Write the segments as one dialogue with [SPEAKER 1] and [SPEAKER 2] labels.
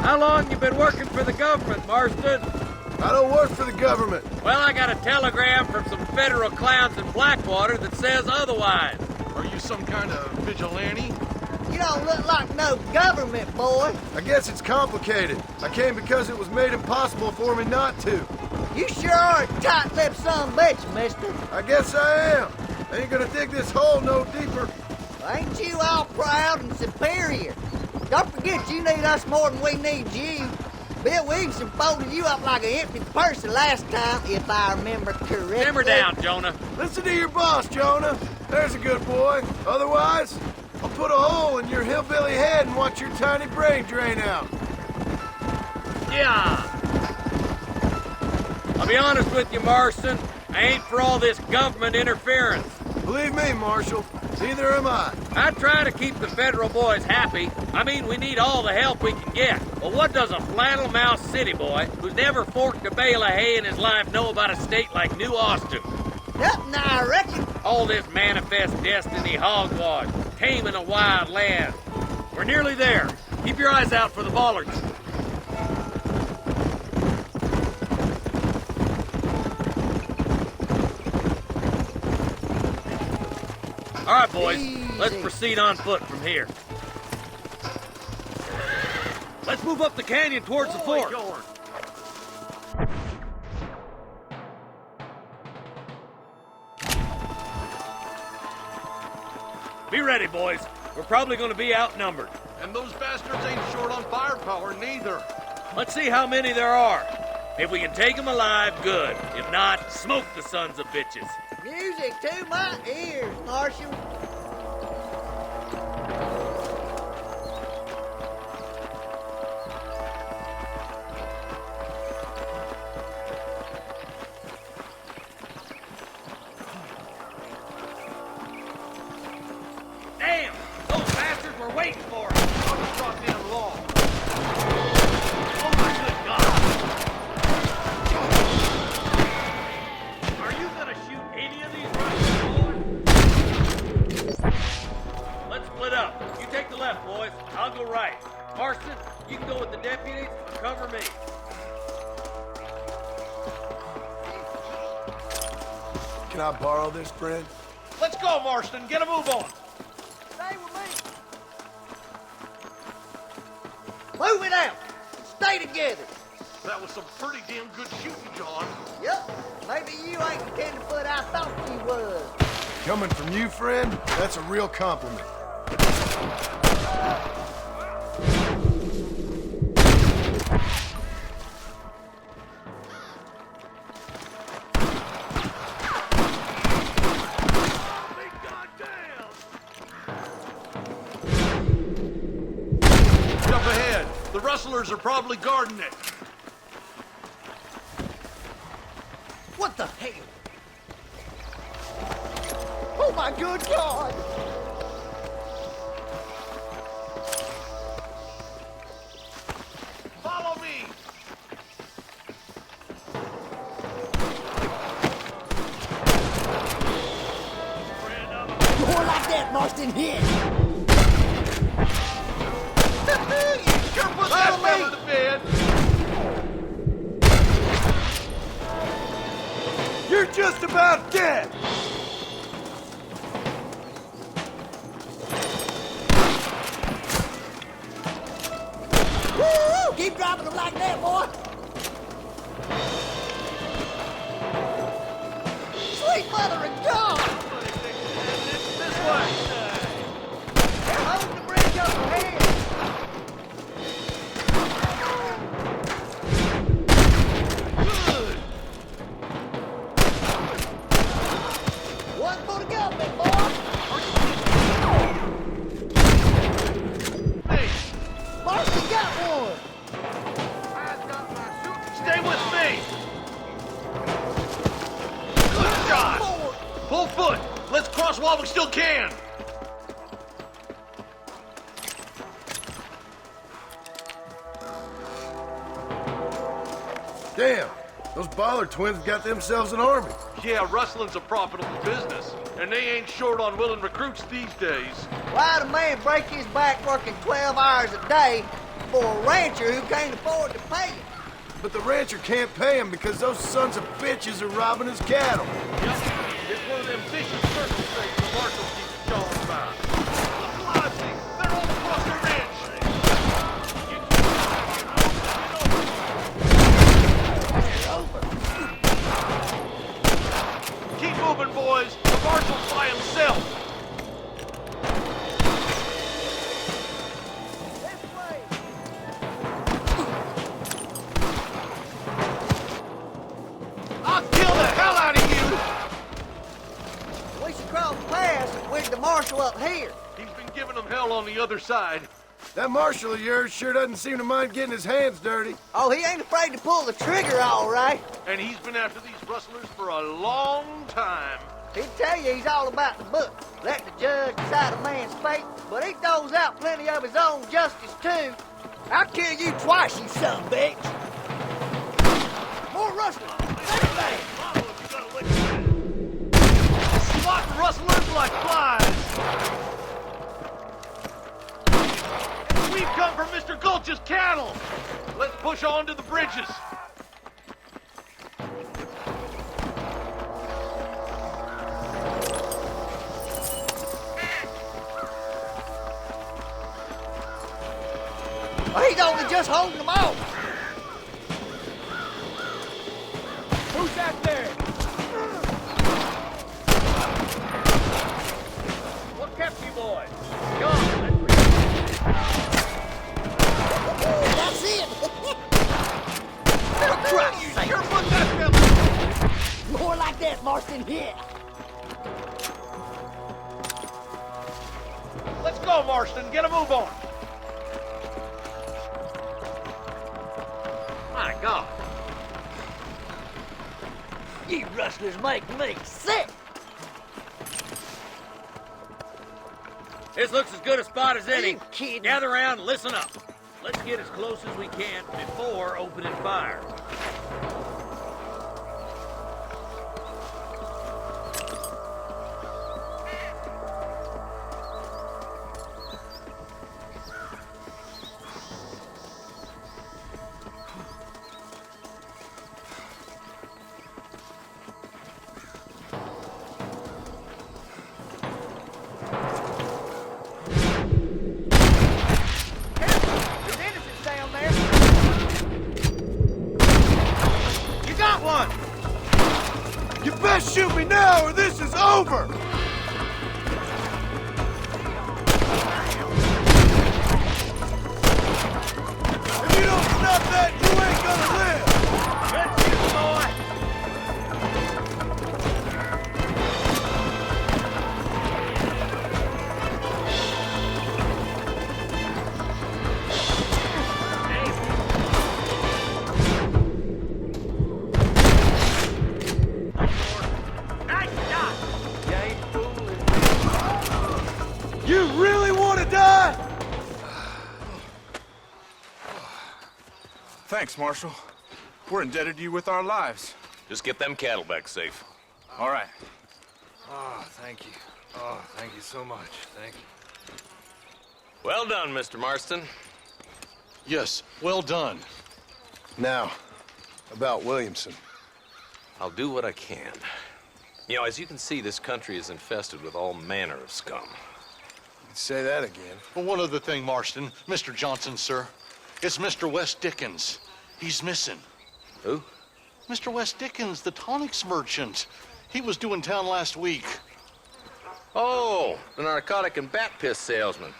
[SPEAKER 1] How long you been working for the government, Marston?
[SPEAKER 2] I don't work for the government.
[SPEAKER 1] Well, I got a telegram from some federal clowns in Blackwater that says otherwise.
[SPEAKER 3] Are you some kind of vigilante?
[SPEAKER 4] You don't look like no government boy.
[SPEAKER 2] I guess it's complicated. I came because it was made impossible for me not to.
[SPEAKER 4] You sure are a tight-lipped son of a bitch, mister.
[SPEAKER 2] I guess I am. I ain't gonna dig this hole no deeper.
[SPEAKER 4] Ain't you all proud and superior? Don't forget you need us more than we need you. Bill Williamson folded you up like an empty purse the last time, if I remember correctly.
[SPEAKER 1] Simmer down, Jonah.
[SPEAKER 2] Listen to your boss, Jonah. There's a good boy. Otherwise, I'll put a hole in your hillbilly head and watch your tiny brain drain out.
[SPEAKER 1] Yeah. I'll be honest with you, Marston. I ain't for all this government interference.
[SPEAKER 2] Believe me, Marshal, neither am I.
[SPEAKER 1] I try to keep the federal boys happy. I mean, we need all the help we can get. But what does a flannel-mouthed city boy who's never forked a bale of hay in his life know about a state like New Austin?
[SPEAKER 4] Nothing, I reckon.
[SPEAKER 1] All this manifest destiny hogwash, taming a wild land. We're nearly there. Keep your eyes out for the bollards. All right, boys. Let's proceed on foot from here. Let's move up the canyon towards the fort. Be ready, boys. We're probably going to be outnumbered.
[SPEAKER 3] And those bastards ain't short on firepower, neither.
[SPEAKER 1] Let's see how many there are. If we can take them alive, good. If not, smoke the sons of bitches.
[SPEAKER 4] Music to my ears, Marshal.
[SPEAKER 1] Damn! Those bastards were waiting for us.
[SPEAKER 3] On the goddamn law.
[SPEAKER 1] Oh my good God! Are you gonna shoot any of these Russian boys? Let's split up. You take the left, boys. I'll go right. Marston, you can go with the deputies and cover me.
[SPEAKER 2] Can I borrow this, friend?
[SPEAKER 3] Let's go, Marston. Get a move on.
[SPEAKER 4] Stay with me. Move it out. Stay together.
[SPEAKER 3] That was some pretty damn good shooting, John.
[SPEAKER 4] Yep. Maybe you ain't the tenderfoot I thought you was.
[SPEAKER 2] Coming from you, friend, that's a real compliment.
[SPEAKER 3] Up ahead. The rustlers are probably guarding it.
[SPEAKER 4] What the hell? Oh my good God!
[SPEAKER 3] Follow me.
[SPEAKER 4] More like that, Marston, hit!
[SPEAKER 3] Sure put that fella to bed.
[SPEAKER 2] You're just about dead!
[SPEAKER 4] Woo! Keep dropping them like that, boy! Sweet mother of God!
[SPEAKER 3] This way.
[SPEAKER 4] They're holding the bridge up ahead!
[SPEAKER 3] Good.
[SPEAKER 4] One for the government, boy!
[SPEAKER 3] Hey,
[SPEAKER 4] Marston got one!
[SPEAKER 3] stay with me. Good shot.
[SPEAKER 4] More.
[SPEAKER 3] Full foot. Let's cross while we still can.
[SPEAKER 2] Damn, those Bollard twins have got themselves an army.
[SPEAKER 3] Yeah, rustling's a profitable business, and they ain't short on willing recruits these days.
[SPEAKER 4] Why'd a man break his back working 12 hours a day for a rancher who can't afford to pay him.
[SPEAKER 2] But the rancher can't pay him because those sons of bitches are robbing his cattle.
[SPEAKER 3] Yep. It's one of them vicious circus things the marshal keeps jawing about. Look alive, they're all across the ranch. Keep moving, boys. The marshal's by himself.
[SPEAKER 4] This way.
[SPEAKER 3] I'll kill the hell out of you!
[SPEAKER 4] We should cross paths with the marshal up here.
[SPEAKER 3] He's been giving them hell on the other side.
[SPEAKER 2] That marshal of yours sure doesn't seem to mind getting his hands dirty.
[SPEAKER 4] Oh, he ain't afraid to pull the trigger, all right.
[SPEAKER 3] And he's been after these rustlers for a long time.
[SPEAKER 4] He'd tell you he's all about the book. Let the judge decide a man's fate, but he throws out plenty of his own justice, too. I'll kill you twice, you son of a bitch. More rustlers.
[SPEAKER 3] Swatting rustlers like flies. We've come for Mr. Gulch's cattle. Let's push on to the bridges.
[SPEAKER 4] He's only just holding them off.
[SPEAKER 1] Who's that there? What kept you boys? Come,
[SPEAKER 4] That's it. For Christ's sake.
[SPEAKER 3] Sure put that fella.
[SPEAKER 4] More like that, Marston. Here.
[SPEAKER 3] Let's go, Marston. Get a move on. My God.
[SPEAKER 4] You rustlers make me sick.
[SPEAKER 1] This looks as good a spot as
[SPEAKER 4] Are
[SPEAKER 1] any.
[SPEAKER 4] you kidding?
[SPEAKER 1] Gather around and listen up. Let's get as close as we can before opening fire.
[SPEAKER 4] There's innocents down there.
[SPEAKER 1] You got one!
[SPEAKER 2] You best shoot me now or this is over! If you don't stop that, you ain't gonna live!
[SPEAKER 1] Good shoot, boy! Nice shot! You ain't fooling.
[SPEAKER 2] You really want to die?
[SPEAKER 5] Thanks, Marshal. We're indebted to you with our lives.
[SPEAKER 6] Just get them cattle back safe.
[SPEAKER 5] All right.
[SPEAKER 2] Oh, thank you. Oh, thank you so much. Thank you.
[SPEAKER 6] Well done, Mr. Marston.
[SPEAKER 3] Yes, well done.
[SPEAKER 2] Now, about Williamson.
[SPEAKER 6] I'll do what I can. You know, as you can see, this country is infested with all manner of scum.
[SPEAKER 2] Say that again.
[SPEAKER 3] Well, one other thing, Marston. Mr. Johnson, sir. It's Mr. Wes Dickens. He's missing.
[SPEAKER 6] Who?
[SPEAKER 3] Mr. Wes Dickens, the tonics merchant. He was due in town last week.
[SPEAKER 6] Oh, the narcotic and bat piss salesman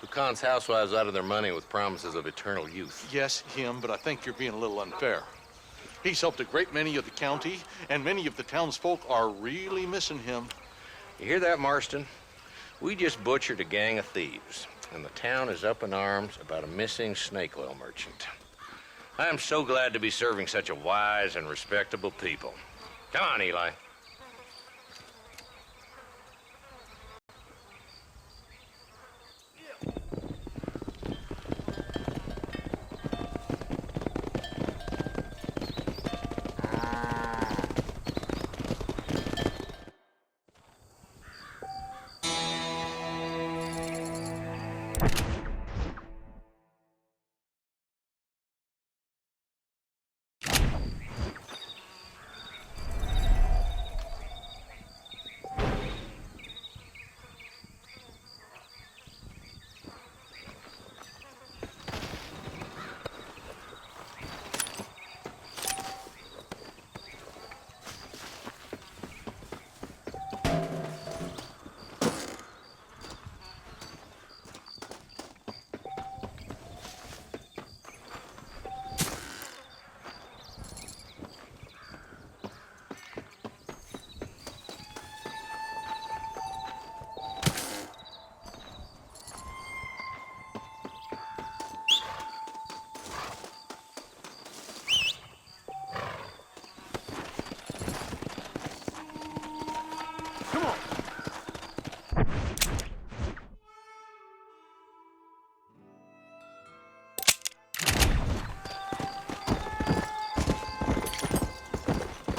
[SPEAKER 6] who cons housewives out of their money with promises of eternal youth.
[SPEAKER 3] Yes, him, but I think you're being a little unfair. He's helped a great many of the county, and many of the townsfolk are really missing him.
[SPEAKER 6] You hear that, Marston? We just butchered a gang of thieves, and the town is up in arms about a missing snake oil merchant. I am so glad to be serving such a wise and respectable people. Come on, Eli.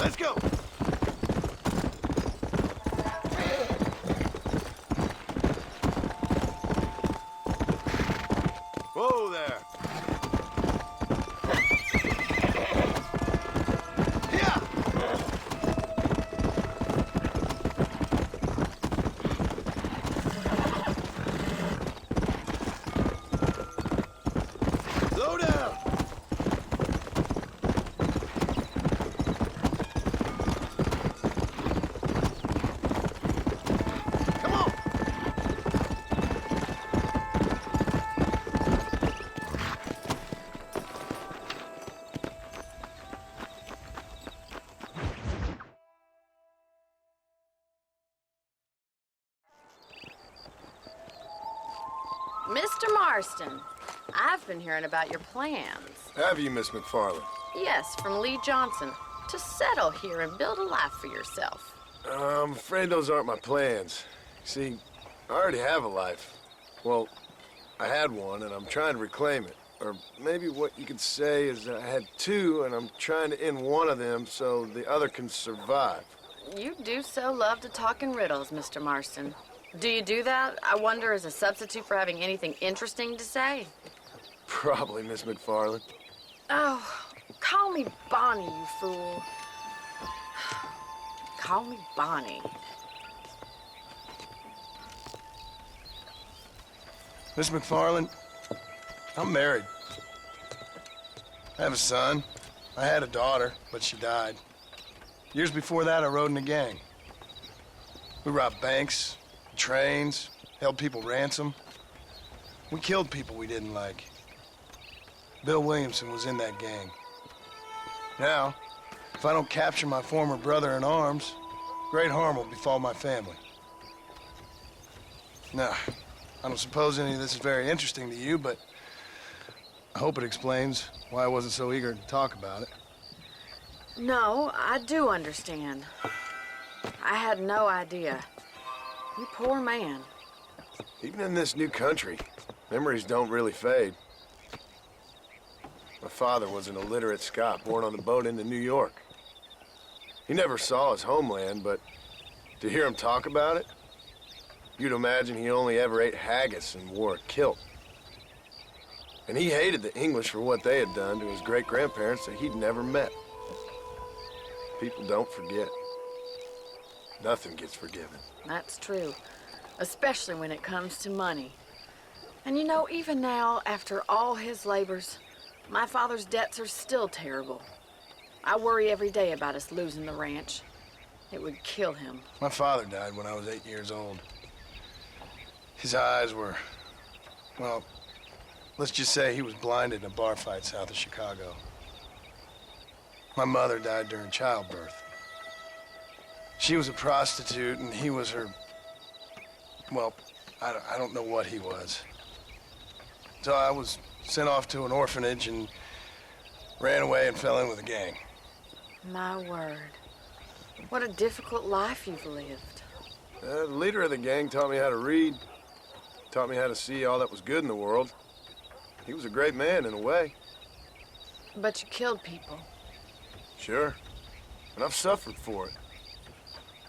[SPEAKER 2] let's go. Whoa there. Yeah. Slow down. Come on.
[SPEAKER 7] Mr. Marston, I've been hearing about your plans.
[SPEAKER 2] Have you, Miss McFarland?
[SPEAKER 7] Yes, from Lee Johnson, to settle here and build a life for yourself.
[SPEAKER 2] I'm afraid those aren't my plans. See, I already have a life. Well, I had one, and I'm trying to reclaim it. Or maybe what you could say is I had two, and I'm trying to end one of them so the other can survive.
[SPEAKER 7] You do so love to talk in riddles, Mr. Marston. Do you do that, I wonder, as a substitute for having anything interesting to say?
[SPEAKER 2] Probably, Miss McFarland.
[SPEAKER 7] Oh, call me Bonnie, you fool. Call me Bonnie.
[SPEAKER 2] Miss McFarland, I'm married. I have a son. I had a daughter, but she died. Years before that, I rode in a gang. We robbed banks, trains, held people ransom. We killed people we didn't like. Bill Williamson was in that gang. Now, if I don't capture my former brother in arms, great harm will befall my family. Now, I don't suppose any of this is very interesting to you, but I hope it explains why I wasn't so eager to talk about it.
[SPEAKER 7] No, I do understand. I had no idea. You poor man.
[SPEAKER 2] Even in this new country, memories don't really fade. My father was an illiterate Scot born on the boat into New York. He never saw his homeland, but to hear him talk about it, you'd imagine he only ever ate haggis and wore a kilt. And he hated the English for what they had done to his great-grandparents that he'd never met. People don't forget. Nothing gets forgiven.
[SPEAKER 7] That's true, especially when it comes to money. And you know, even now, after all his labors, my father's debts are still terrible. I worry every day about us losing the ranch. It would kill him.
[SPEAKER 2] My father died when I was 8 years old. His eyes were, well, let's just say he was blinded in a bar fight south of Chicago. My mother died during childbirth. She was a prostitute, and he was her, well, I don't know what he was. So I was sent off to an orphanage and ran away and fell in with a gang.
[SPEAKER 7] My word. What a difficult life you've lived.
[SPEAKER 2] The leader of the gang taught me how to read, taught me how to see all that was good in the world. He was a great man in a way.
[SPEAKER 7] But you killed people.
[SPEAKER 2] Sure. And I've suffered for it.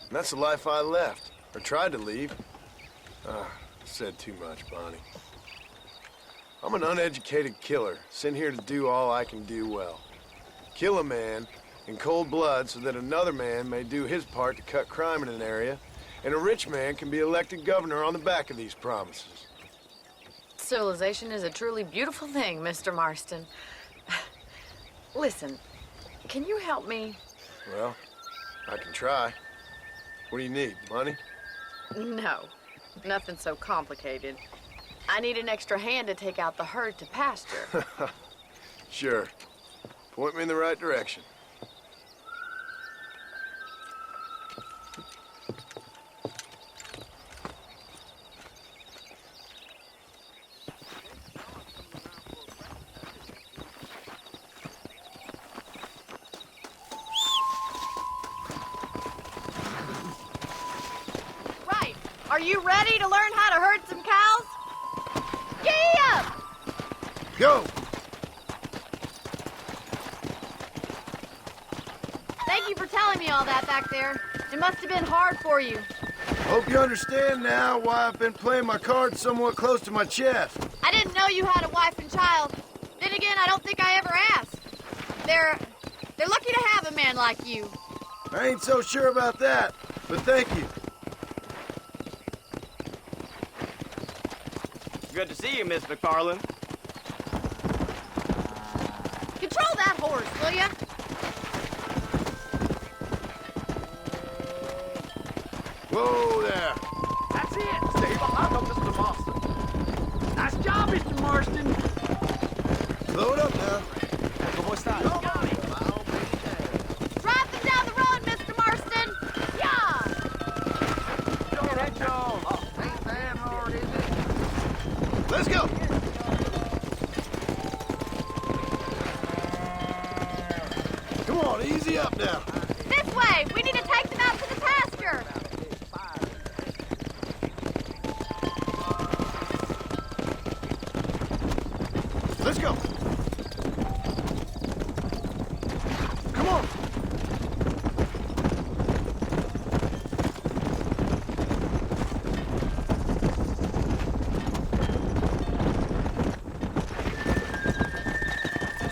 [SPEAKER 2] And that's the life I left, or tried to leave. Said too much, Bonnie. I'm an uneducated killer, sent here to do all I can do well. Kill a man in cold blood so that another man may do his part to cut crime in an area, and a rich man can be elected governor on the back of these promises.
[SPEAKER 7] Civilization is a truly beautiful thing, Mr. Marston. Listen, can you help me?
[SPEAKER 2] Well, I can try. What do you need, money?
[SPEAKER 7] No, nothing so complicated. I need an extra hand to take out the herd to pasture.
[SPEAKER 2] Sure. Point me in the right direction.
[SPEAKER 7] Right. Are you ready to learn how to herd some cows? Giddy up!
[SPEAKER 2] Go!
[SPEAKER 7] They
[SPEAKER 8] Thank you for telling me all that back there. It must have been hard for you.
[SPEAKER 2] Hope you understand now why I've been playing my cards somewhat close to my chest.
[SPEAKER 8] I didn't know you had a wife and child. Then again, I don't think I ever asked. They're lucky to have a man like you.
[SPEAKER 2] I ain't so sure about that, but thank you.
[SPEAKER 9] Good to see you, Miss McFarland.
[SPEAKER 8] Control that horse, will ya?
[SPEAKER 2] Whoa there.
[SPEAKER 1] That's it. Stay behind him, Mr. Marston. Nice job, Mr. Marston.
[SPEAKER 2] Slow it up now.
[SPEAKER 8] Drive them down the road, Mr. Marston. Yeah.
[SPEAKER 2] Let's go. Come on, easy up now.
[SPEAKER 8] This way. We need to take them out to the pasture.
[SPEAKER 2] Let's go. Come on.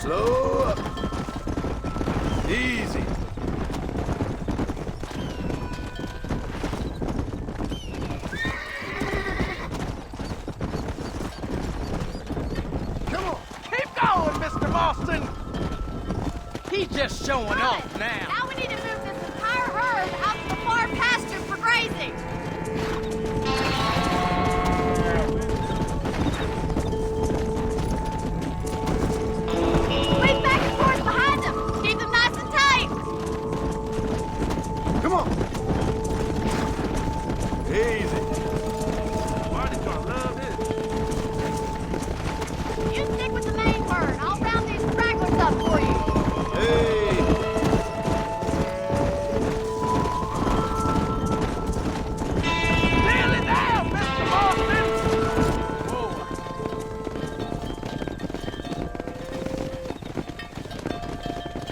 [SPEAKER 2] Slow up. Easy. Come on.
[SPEAKER 1] Keep going, Mr. Marston. He's just showing off now.
[SPEAKER 8] Now we need to move this entire herd out to the far pasture for grazing. Squeeze back and forth behind them. Keep them nice and tight.
[SPEAKER 2] Come on. Easy.
[SPEAKER 5] Marty's gonna love this.
[SPEAKER 8] You stick with the main herd. I'll round these stragglers up for you.
[SPEAKER 2] Hey.
[SPEAKER 1] Nearly there, Mr. Marston.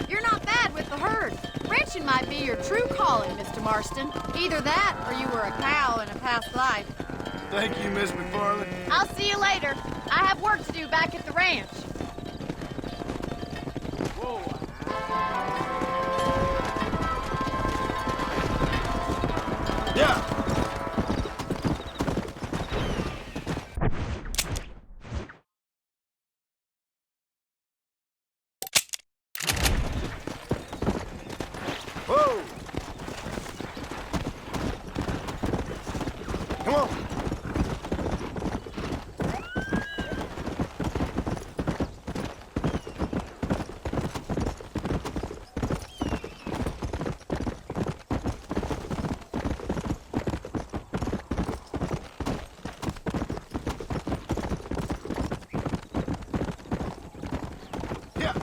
[SPEAKER 8] You're not bad with the herd. Ranching might be your true calling, Mr. Marston. Either that, or you were a cow in a past life.
[SPEAKER 2] Thank you, Miss McFarland.
[SPEAKER 8] I'll see you later. I have work to do back at the ranch.
[SPEAKER 2] Yeah. Whoa. Come on. Yeah.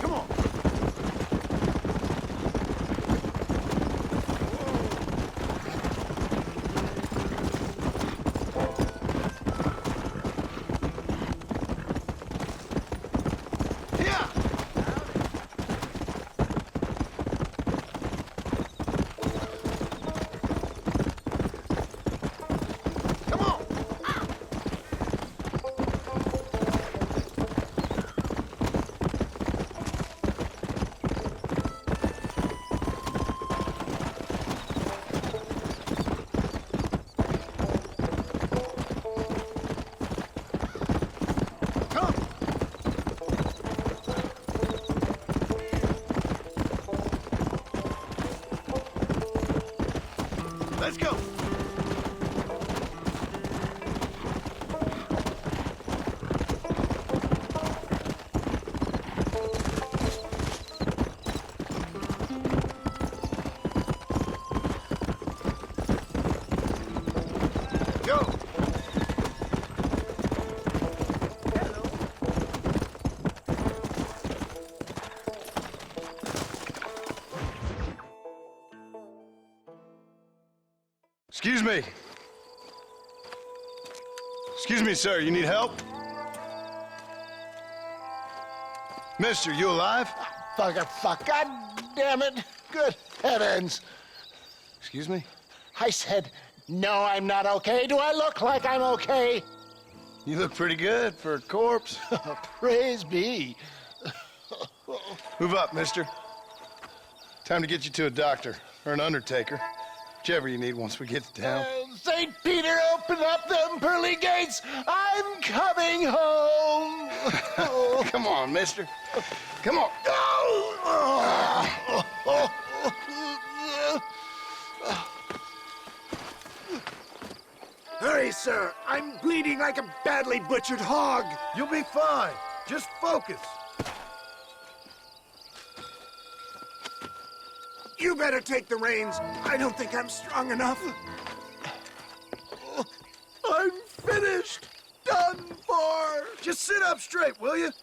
[SPEAKER 2] Come on. Yeah. Come on. Come. Let's go. Go. Excuse me. Excuse me, sir. You need help? Mister, you alive?
[SPEAKER 10] Fuck. God damn it. Good heavens.
[SPEAKER 2] Excuse me?
[SPEAKER 10] I said, no, I'm not okay. Do I look like I'm okay?
[SPEAKER 2] You look pretty good for a corpse.
[SPEAKER 10] Praise be.
[SPEAKER 2] Move up, mister. Time to get you to a doctor or an undertaker. Whichever you need once we get to town.
[SPEAKER 10] St. Peter, open up them pearly gates. I'm coming home.
[SPEAKER 2] Come on, mister. Come on.
[SPEAKER 10] Hurry, sir. I'm bleeding like a badly butchered hog.
[SPEAKER 2] You'll be fine. Just focus.
[SPEAKER 10] You better take the reins. I don't think I'm strong enough. I'm finished. Done for.
[SPEAKER 2] Just sit up straight, will you?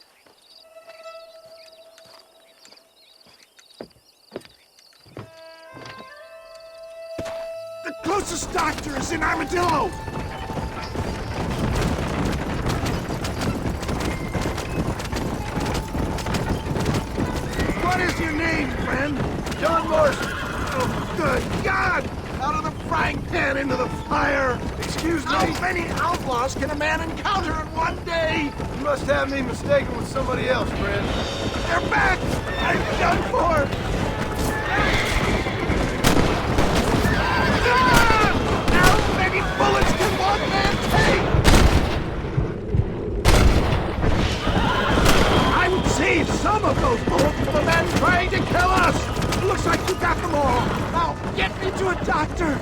[SPEAKER 10] The closest doctor is in Armadillo. What is your name, friend?
[SPEAKER 2] John Marston.
[SPEAKER 10] Oh, good God! Out of the frying pan into the fire!
[SPEAKER 2] Excuse me.
[SPEAKER 10] How many outlaws can a man encounter in one day?
[SPEAKER 2] You must have me mistaken with somebody else, friend.
[SPEAKER 10] They're back! I'm done for! Ah! How many bullets can one man take? I would save some of those bullets for the men trying to kill us! Looks like you got them all. Now, get me to a doctor.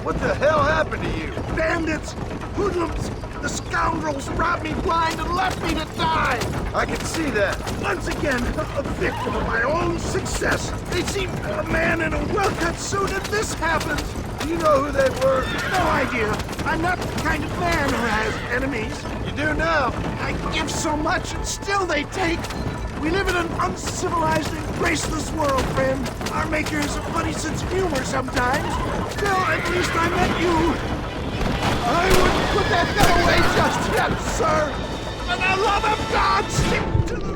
[SPEAKER 2] What the hell happened to you?
[SPEAKER 10] Bandits, hoodlums, the scoundrels robbed me blind and left me to die.
[SPEAKER 2] I can see that.
[SPEAKER 10] Once again, a victim of my own success. They seem a man in a well-cut suit and this happens.
[SPEAKER 2] Do you know who they were?
[SPEAKER 10] No idea. I'm not the kind of man who has enemies.
[SPEAKER 2] You do now.
[SPEAKER 10] I give so much and still they take. We live in an uncivilized and graceless world, friend. Our maker has a funny sense of humor sometimes. Still, at least I met you. I wouldn't put that gun away just yet, sir. For the love of God, stick to the...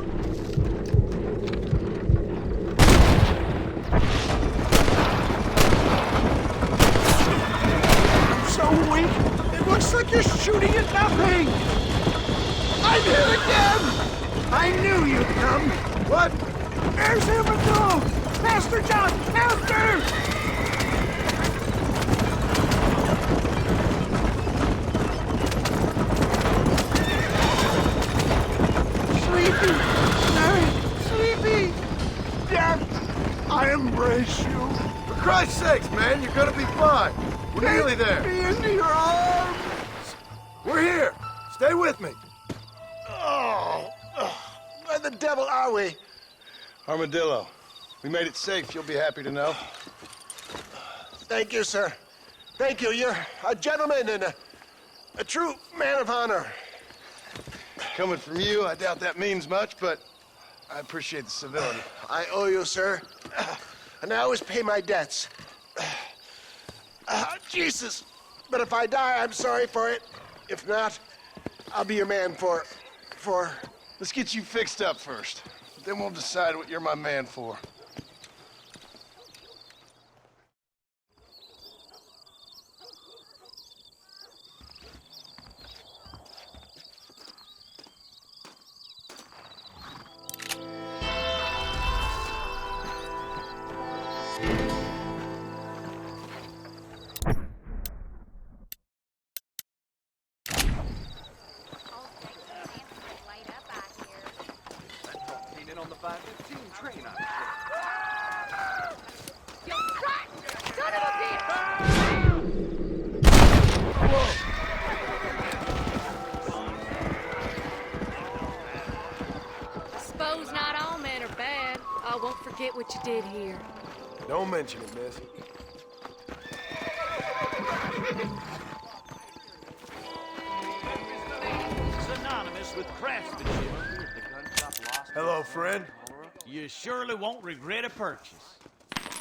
[SPEAKER 10] I'm so weak. It looks like you're shooting at nothing. I'm hit again. I knew you'd come.
[SPEAKER 2] What?
[SPEAKER 10] There's Armadillo! Master John! Master! Sleepy! Very sleepy! Death! I embrace you.
[SPEAKER 2] For Christ's sakes, man, you're gonna be fine. We're nearly there.
[SPEAKER 10] Take me into your arms!
[SPEAKER 2] We're here. Stay with me.
[SPEAKER 10] Where the devil are we?
[SPEAKER 2] Armadillo. We made it safe, you'll be happy to know.
[SPEAKER 10] Thank you, sir. Thank you. You're a gentleman and a true man of honor.
[SPEAKER 2] Coming from you, I doubt that means much, but I appreciate the civility.
[SPEAKER 10] I owe you, sir. And I always pay my debts. Jesus. But if I die, I'm sorry for it. If not, I'll be your man for...
[SPEAKER 2] Let's get you fixed up first. Then we'll decide what you're my man for.
[SPEAKER 9] On the 515 train,
[SPEAKER 8] You rotten son of a bitch! Suppose not all men are bad. I won't forget what you did here.
[SPEAKER 2] Don't mention it, miss.
[SPEAKER 11] Synonymous with craftsmanship.
[SPEAKER 2] Hello, friend.
[SPEAKER 11] You surely won't regret a purchase.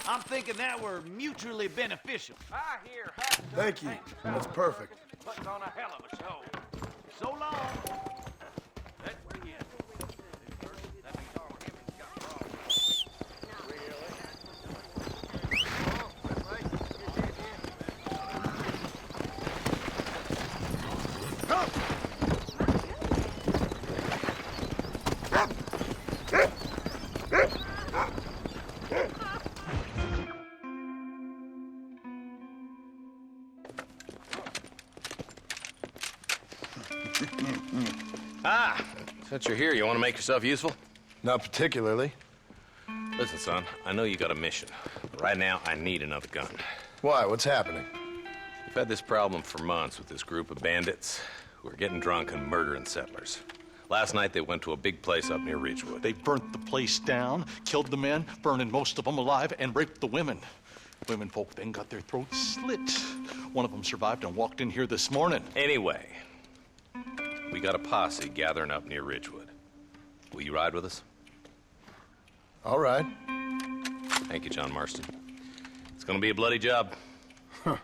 [SPEAKER 11] I'm thinking that were mutually beneficial.
[SPEAKER 9] I hear
[SPEAKER 2] Thank you. That's perfect.
[SPEAKER 11] Putting on a hell of a show. So long. Let's begin.
[SPEAKER 6] Ah, since you're here, you want to make yourself useful?
[SPEAKER 2] Not particularly.
[SPEAKER 6] Listen, son, I know you got a mission, but right now I need another gun.
[SPEAKER 2] Why? What's happening?
[SPEAKER 6] We've had this problem for months with this group of bandits who are getting drunk and murdering settlers. Last night they went to a big place up near Ridgewood.
[SPEAKER 3] They burnt the place down, killed the men, burning most of them alive, and raped the women. Women folk then got their throats slit. One of them survived and walked in here this morning.
[SPEAKER 6] Anyway, we got a posse gathering up near Ridgewood. Will you ride with us?
[SPEAKER 2] All right.
[SPEAKER 6] Thank you, John Marston. It's gonna be a bloody job.
[SPEAKER 2] I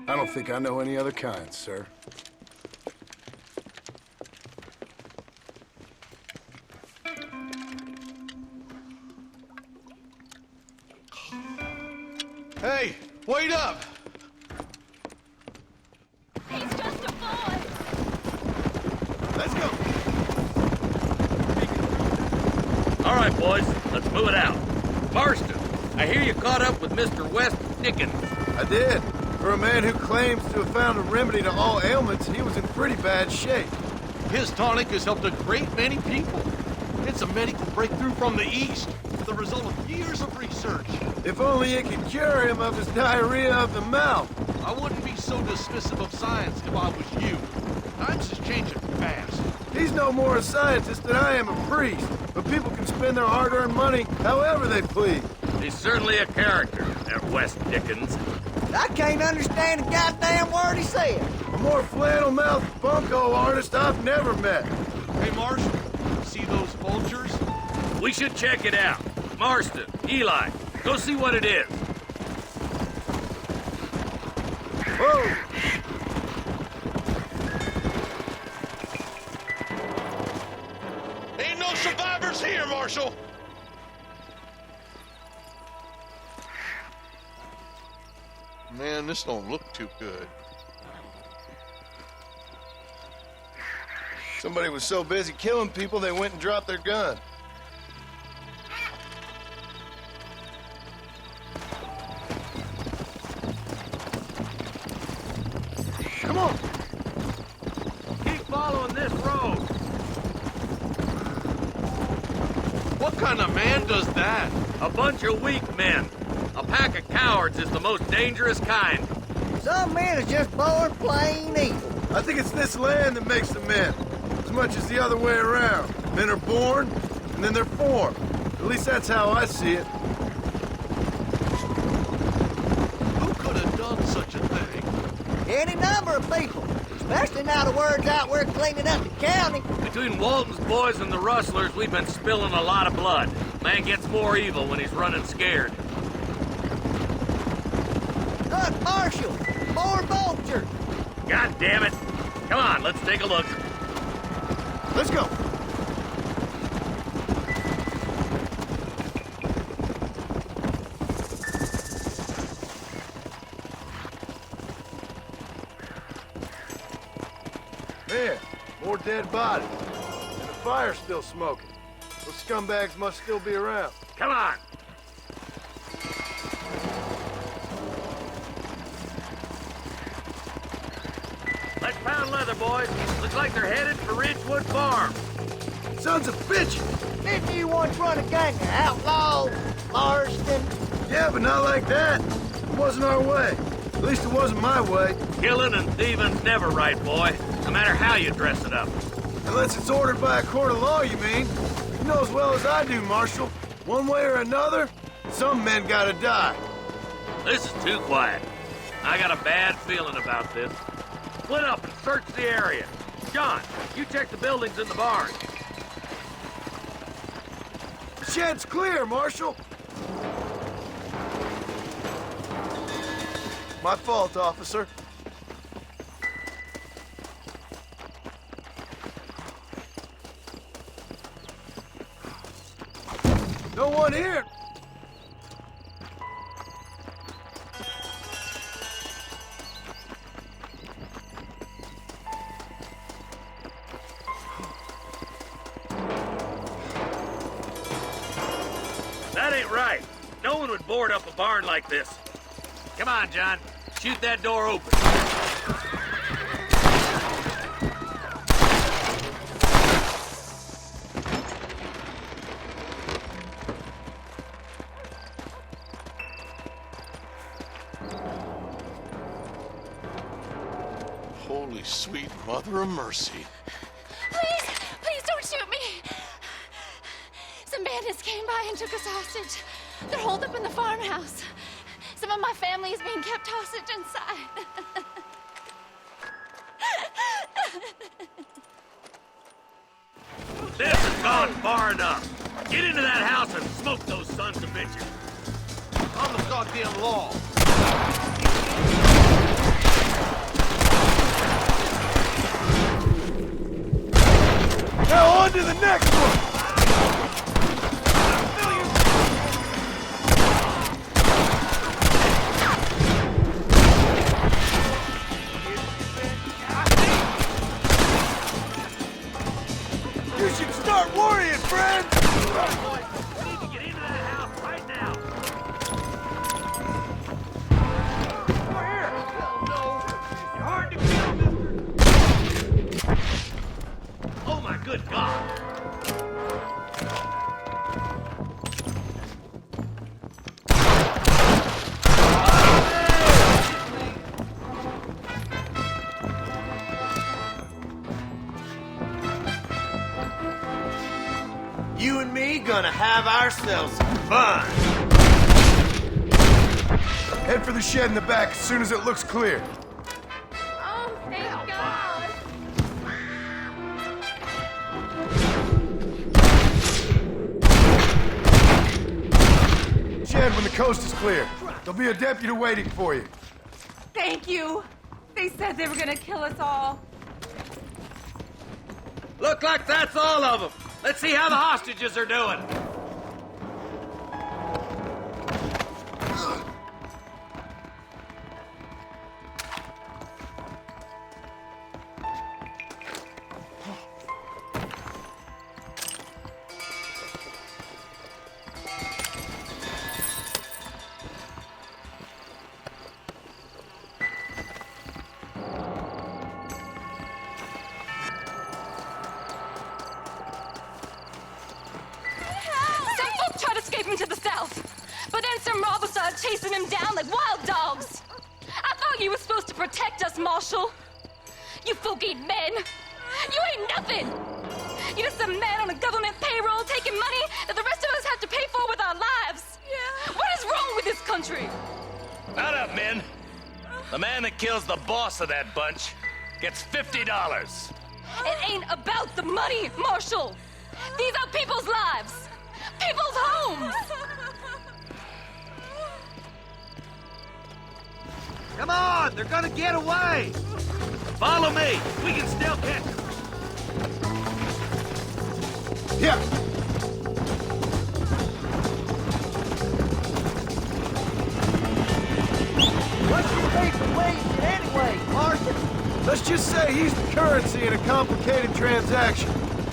[SPEAKER 2] don't think I know any other kind, sir.
[SPEAKER 3] Hey, wait up!
[SPEAKER 8] He's just a boy.
[SPEAKER 3] Let's go!
[SPEAKER 1] All right, boys, let's move it out. Marston, I hear you caught up with Mr. West Dickens.
[SPEAKER 2] I did. For a man who claims to have found a remedy to all ailments, he was in pretty bad shape.
[SPEAKER 3] His tonic has helped a great many people. It's a medical breakthrough from the East, the result of years of research.
[SPEAKER 2] If only it could cure him of his diarrhea of the mouth.
[SPEAKER 3] I wouldn't be so dismissive of science if I was you. Times is changing fast.
[SPEAKER 2] He's no more a scientist than I am a priest, but people can spend their hard-earned money however they please.
[SPEAKER 1] He's certainly a character, that West Dickens.
[SPEAKER 4] I can't understand a goddamn word he said.
[SPEAKER 2] A more flannel-mouthed bunco artist I've never met.
[SPEAKER 3] Hey, Marshal, see those vultures?
[SPEAKER 1] We should check it out. Marston, Eli, go see what it is.
[SPEAKER 2] Whoa!
[SPEAKER 3] Ain't no survivors here, Marshal! Man, this don't look too good.
[SPEAKER 2] Somebody was so busy killing people, they went and dropped their gun. Come on!
[SPEAKER 1] Keep following this road.
[SPEAKER 3] What kind of man does that?
[SPEAKER 1] A bunch of weak men. A pack of cowards is the most dangerous kind.
[SPEAKER 4] Some men is just born plain evil.
[SPEAKER 2] I think it's this land that makes the men, as much as the other way around. Men are born, and then they're formed. At least that's how I see it.
[SPEAKER 3] Who could have done such a thing?
[SPEAKER 4] Any number of people, especially now the word's out we're cleaning up the county.
[SPEAKER 1] Between Walton's boys and the rustlers, we've been spilling a lot of blood. Man gets more evil when he's running scared.
[SPEAKER 4] Look, Marshal, more vultures.
[SPEAKER 1] God damn it. Come on, let's take a look.
[SPEAKER 2] Let's go. Man, more dead bodies. And the fire's still smoking. Those scumbags must still be around.
[SPEAKER 1] Come on. Let's pound leather, boys. Looks like they're headed for Ridgewood Farm.
[SPEAKER 2] Sons of bitches!
[SPEAKER 4] Didn't you once run a gang of outlaws, Marston?
[SPEAKER 2] Yeah, but not like that. It wasn't our way. At least it wasn't my way.
[SPEAKER 1] Killing and thieving's never right, boy. No matter how you dress it up.
[SPEAKER 2] Unless it's ordered by a court of law, you mean? You know as well as I do, Marshal. One way or another, some men gotta die.
[SPEAKER 1] This is too quiet. I got a bad feeling about this. Split up and search the area. John, you check the buildings in the barn.
[SPEAKER 2] The shed's clear, Marshal. My fault, officer. No one here!
[SPEAKER 1] That ain't right. No one would board up a barn like this. Come on, John. Shoot that door open.
[SPEAKER 3] Holy sweet mother of mercy.
[SPEAKER 12] Please, please don't shoot me. Some bandits came by and took us hostage. They're holed up in the farmhouse. Some of my family is being kept hostage inside.
[SPEAKER 1] This has gone far enough. Get into that house and smoke those sons of bitches.
[SPEAKER 11] On the goddamn law.
[SPEAKER 2] Now on to the next one! You should start worrying, friend!
[SPEAKER 1] We need to get into that house right now. Over here! Hell no! You're hard to kill, mister! Oh my good God!
[SPEAKER 2] You and me gonna have ourselves some fun. Head for the shed in the back as soon as it looks clear.
[SPEAKER 12] Oh, thank God.
[SPEAKER 2] Shed when the coast is clear. There'll be a deputy waiting for you.
[SPEAKER 13] Thank you. They said they were gonna kill us all.
[SPEAKER 1] Look like that's all of them. Let's see how the hostages are doing.
[SPEAKER 12] To the south. But then some robbers started chasing him down like wild dogs. I thought you were supposed to protect us, Marshal. You folk-eating men. You ain't nothing. You're just some man on a government payroll taking money that the rest of us have to pay for with our lives. Yeah. What is wrong with this country?
[SPEAKER 6] Mount up, men. The man that kills the boss of that bunch gets $50.
[SPEAKER 12] It ain't about the money, Marshal. These are people's lives. People's homes!
[SPEAKER 11] Come on, they're gonna get away!
[SPEAKER 1] Follow me. We can still catch them.
[SPEAKER 2] Yeah.
[SPEAKER 4] What's your beef with Williamson anyway, Marston?
[SPEAKER 2] Let's just say he's the currency in a complicated transaction.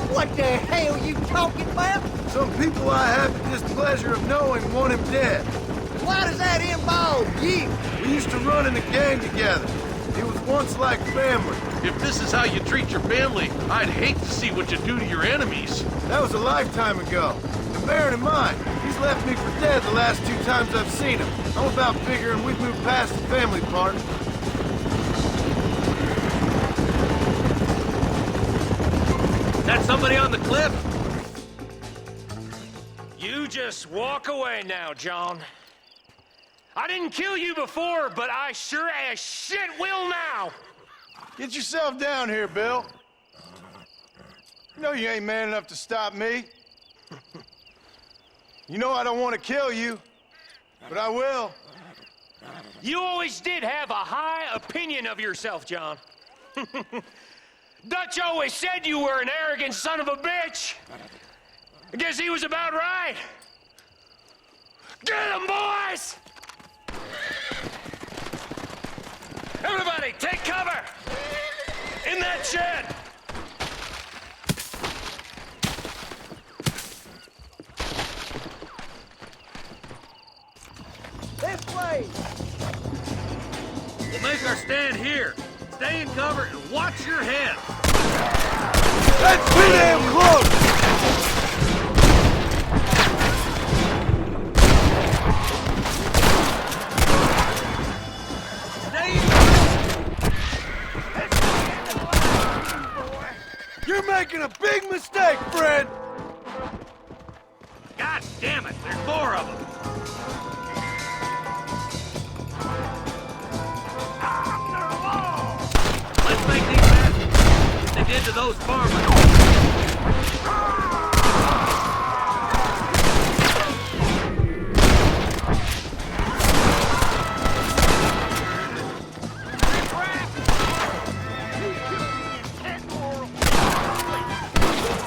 [SPEAKER 4] What the hell you talking about?
[SPEAKER 2] Some people I have the displeasure of knowing want him dead.
[SPEAKER 4] Why does that involve you?
[SPEAKER 2] We used to run in a gang together. It was once like family.
[SPEAKER 3] If this is how you treat your family, I'd hate to see what you do to your enemies.
[SPEAKER 2] That was a lifetime ago. And bearing in mind, he's left me for dead the last 2 times I've seen him. I'm about figuring we've moved past the family part.
[SPEAKER 1] That somebody on the cliff?
[SPEAKER 14] You just walk away now, John. I didn't kill you before, but I sure as shit will now.
[SPEAKER 2] Get yourself down here, Bill. You know you ain't man enough to stop me. You know I don't want to kill you, but I will.
[SPEAKER 14] You always did have a high opinion of yourself, John. Dutch always said you were an arrogant son of a bitch. I guess he was about right. Get him, boys! Everybody, take cover! In that shed!
[SPEAKER 4] This way!
[SPEAKER 1] We'll make our stand here. Stay in cover and watch your head.
[SPEAKER 10] That's too damn close! You're making a big mistake, Fred!
[SPEAKER 1] God damn it, there's more of them. Let's make these bastards what they did to those farmers.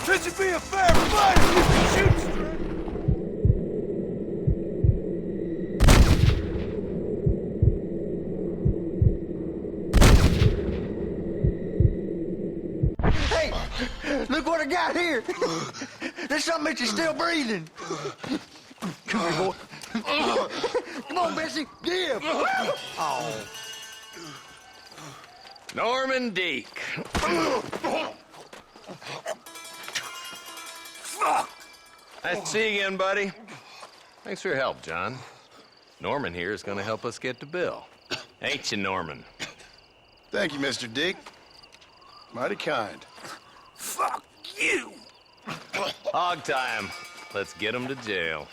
[SPEAKER 10] This should be a fair fight if you can shoot straight.
[SPEAKER 4] Hey, look what I got here. There's something that you're still breathing. Come here, boy. Come on, Bessie, give. Oh.
[SPEAKER 6] Norman Deek. Nice to see you again, buddy. Thanks for your help, John. Norman here is going to help us get to Bill. Ain't you, Norman?
[SPEAKER 2] Thank you, Mr. Dick. Mighty kind.
[SPEAKER 10] Fuck you!
[SPEAKER 6] Hog time. Let's get him to jail.